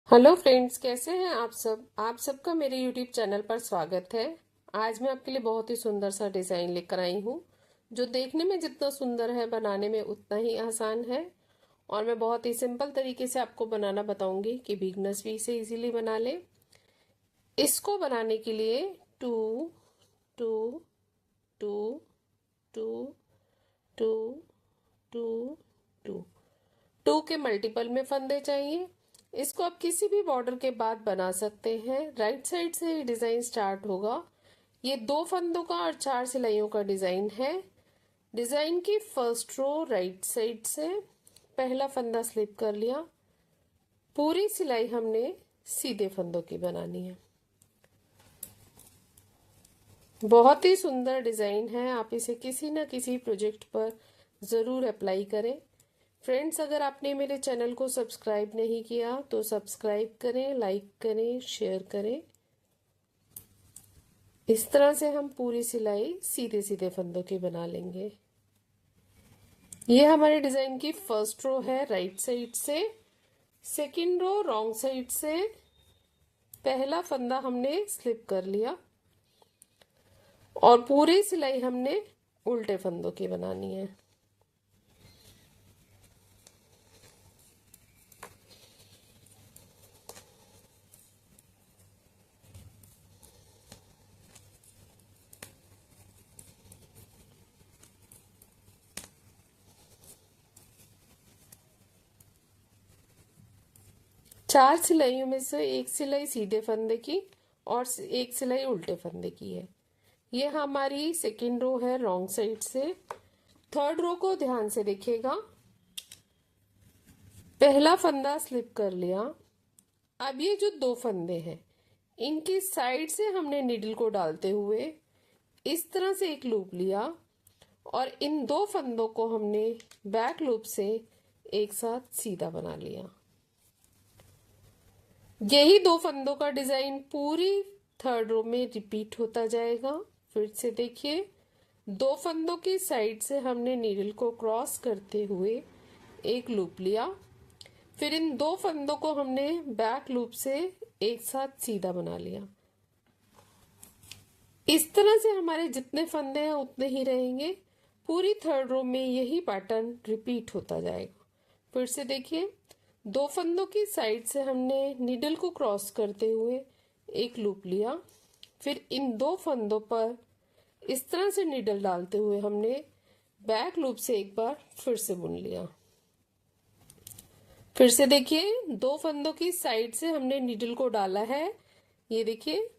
Hello friends, कैसे हैं आप सब। आप सबका मेरे यूट्यूब चैनल पर स्वागत है। आज मैं आपके लिए बहुत ही सुंदर सा डिज़ाइन लेकर आई हूँ, जो देखने में जितना सुंदर है बनाने में उतना ही आसान है। और मैं बहुत ही सिंपल तरीके से आपको बनाना बताऊंगी कि बिगनर्स भी इसे इजीली बना ले। इसको बनाने के लिए two two two two two two two two के मल्टीपल में फंदे चाहिए। इसको आप किसी भी बॉर्डर के बाद बना सकते हैं। राइट साइड से ही डिजाइन स्टार्ट होगा। ये 2 फंदों का और 4 सिलाइयों का डिजाइन है। डिजाइन की फर्स्ट रो राइट साइड से पहला फंदा स्लिप कर लिया। पूरी सिलाई हमने सीधे फंदों की बनानी है। बहुत ही सुंदर डिजाइन है, आप इसे किसी न किसी प्रोजेक्ट पर जरूर अप्लाई करें। फ्रेंड्स, अगर आपने मेरे चैनल को सब्सक्राइब नहीं किया तो सब्सक्राइब करें, लाइक करें, शेयर करें। इस तरह से हम पूरी सिलाई सीधे सीधे फंदों की बना लेंगे। ये हमारे डिजाइन की फर्स्ट रो है राइट साइड से। सेकंड रो रॉन्ग साइड से पहला फंदा हमने स्लिप कर लिया और पूरी सिलाई हमने उल्टे फंदों की बनानी है। चार सिलाइयों में से एक सिलाई सीधे फंदे की और एक सिलाई उल्टे फंदे की है। ये हमारी सेकेंड रो है रॉन्ग साइड से। थर्ड रो को ध्यान से देखिएगा। पहला फंदा स्लिप कर लिया। अब ये जो 2 फंदे हैं, इनकी साइड से हमने नीडल को डालते हुए इस तरह से एक लूप लिया और इन 2 फंदों को हमने बैक लूप से एक साथ सीधा बना लिया। यही 2 फंदों का डिजाइन पूरी थर्ड रो में रिपीट होता जाएगा। फिर से देखिए, 2 फंदों की साइड से हमने नीडल को क्रॉस करते हुए एक लूप लिया। फिर इन 2 फंदों को हमने बैक लूप से एक साथ सीधा बना लिया। इस तरह से हमारे जितने फंदे हैं उतने ही रहेंगे। पूरी थर्ड रो में यही पैटर्न रिपीट होता जाएगा। फिर से देखिए, 2 फंदों की साइड से हमने नीडल को क्रॉस करते हुए एक लूप लिया। फिर इन 2 फंदों पर इस तरह से नीडल डालते हुए हमने बैक लूप से एक बार फिर से बुन लिया। फिर से देखिए, 2 फंदों की साइड से हमने नीडल को डाला है, ये देखिए,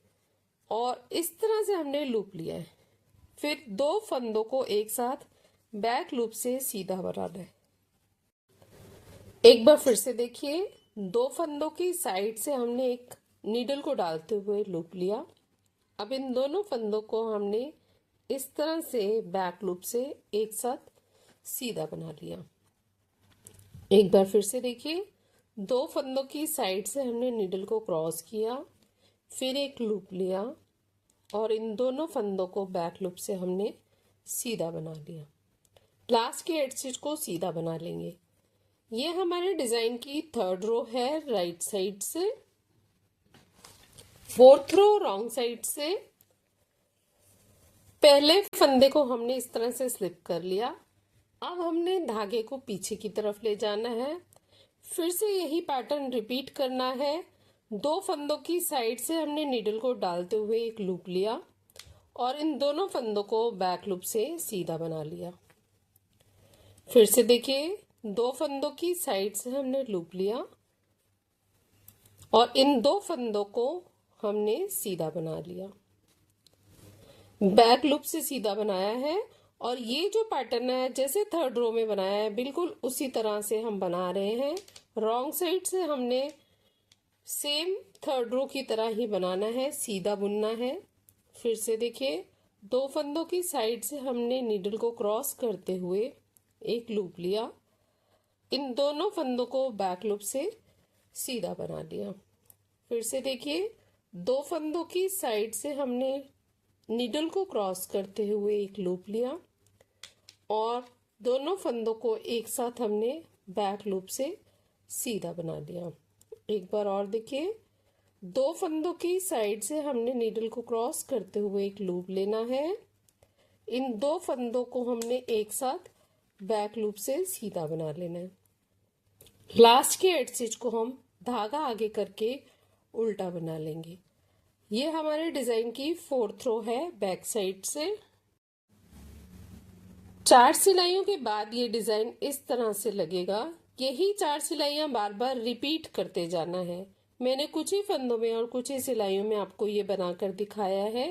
और इस तरह से हमने लूप लिया है। फिर 2 फंदों को एक साथ बैक लूप से सीधा बनाना है। एक बार फिर से देखिए, 2 फंदों की साइड से हमने एक नीडल को डालते हुए लूप लिया। अब इन दोनों फंदों को हमने इस तरह से बैक लूप से एक साथ सीधा बना लिया। एक बार फिर से देखिए, 2 फंदों की साइड से हमने नीडल को क्रॉस किया, फिर एक लूप लिया और इन दोनों फंदों को बैक लूप से हमने सीधा बना लिया। लास्ट के एड स्टिच को सीधा बना लेंगे। ये हमारे डिजाइन की थर्ड रो है राइट साइड से। फोर्थ रो रॉन्ग साइड से। पहले फंदे को हमने इस तरह से स्लिप कर लिया। अब हमने धागे को पीछे की तरफ ले जाना है। फिर से यही पैटर्न रिपीट करना है। 2 फंदों की साइड से हमने नीडल को डालते हुए एक लूप लिया और इन दोनों फंदों को बैक लूप से सीधा बना लिया। फिर से देखिए, 2 फंदों की साइड से हमने लूप लिया और इन 2 फंदों को हमने सीधा बना लिया, बैक लूप से सीधा बनाया है। और ये जो पैटर्न है जैसे थर्ड रो में बनाया है, बिल्कुल उसी तरह से हम बना रहे हैं। रॉन्ग साइड से हमने सेम थर्ड रो की तरह ही बनाना है, सीधा बुनना है। फिर से देखिए, 2 फंदों की साइड से हमने नीडल को क्रॉस करते हुए एक लूप लिया, इन दोनों फंदों को बैक लूप से सीधा बना लिया। फिर से देखिए, 2 फंदों की साइड से हमने नीडल को क्रॉस करते हुए एक लूप लिया और दोनों फंदों को एक साथ हमने बैक लूप से सीधा बना लिया। एक बार और देखिए, 2 फंदों की साइड से हमने नीडल को क्रॉस करते हुए एक लूप लेना है। इन 2 फंदों को हमने एक साथ बैक लूप से सीधा बना लेना है। लास्ट के एड स्टिच को हम धागा आगे करके उल्टा बना लेंगे। ये हमारे डिजाइन की 4th रो है बैक साइड से। 4 सिलाइयों के बाद ये डिजाइन इस तरह से लगेगा। यही 4 सिलाइयां बार बार रिपीट करते जाना है। मैंने कुछ ही फंदों में और कुछ ही सिलाइयों में आपको ये बनाकर दिखाया है।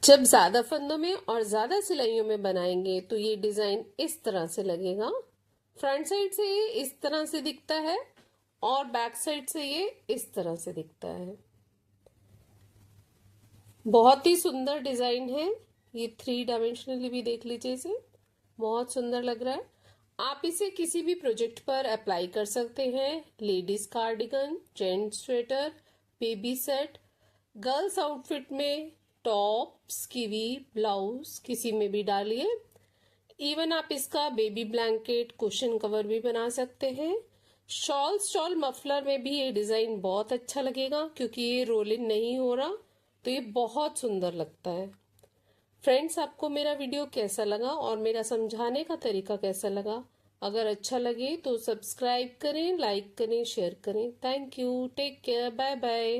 जब ज्यादा फंदों में और ज्यादा सिलाइयों में बनाएंगे तो ये डिजाइन इस तरह से लगेगा। फ्रंट साइड से ये इस तरह से दिखता है और बैक साइड से ये इस तरह से दिखता है। बहुत ही सुंदर डिजाइन है। ये 3 डायमेंशनली भी देख लीजिए, इसे बहुत सुंदर लग रहा है। आप इसे किसी भी प्रोजेक्ट पर अप्लाई कर सकते हैं। Ladies cardigan, gents sweater, baby set, girls outfit में, टॉप्स, किवी, ब्लाउज किसी में भी डालिए। इवन आप इसका बेबी ब्लैंकेट, कुशन कवर भी बना सकते हैं। शॉल, स्टॉल, मफलर में भी ये डिजाइन बहुत अच्छा लगेगा क्योंकि ये रोल इन नहीं हो रहा, तो ये बहुत सुंदर लगता है। फ्रेंड्स, आपको मेरा वीडियो कैसा लगा और मेरा समझाने का तरीका कैसा लगा? अगर अच्छा लगे तो सब्सक्राइब करें, लाइक करें, शेयर करें। Thank you, take care, bye bye.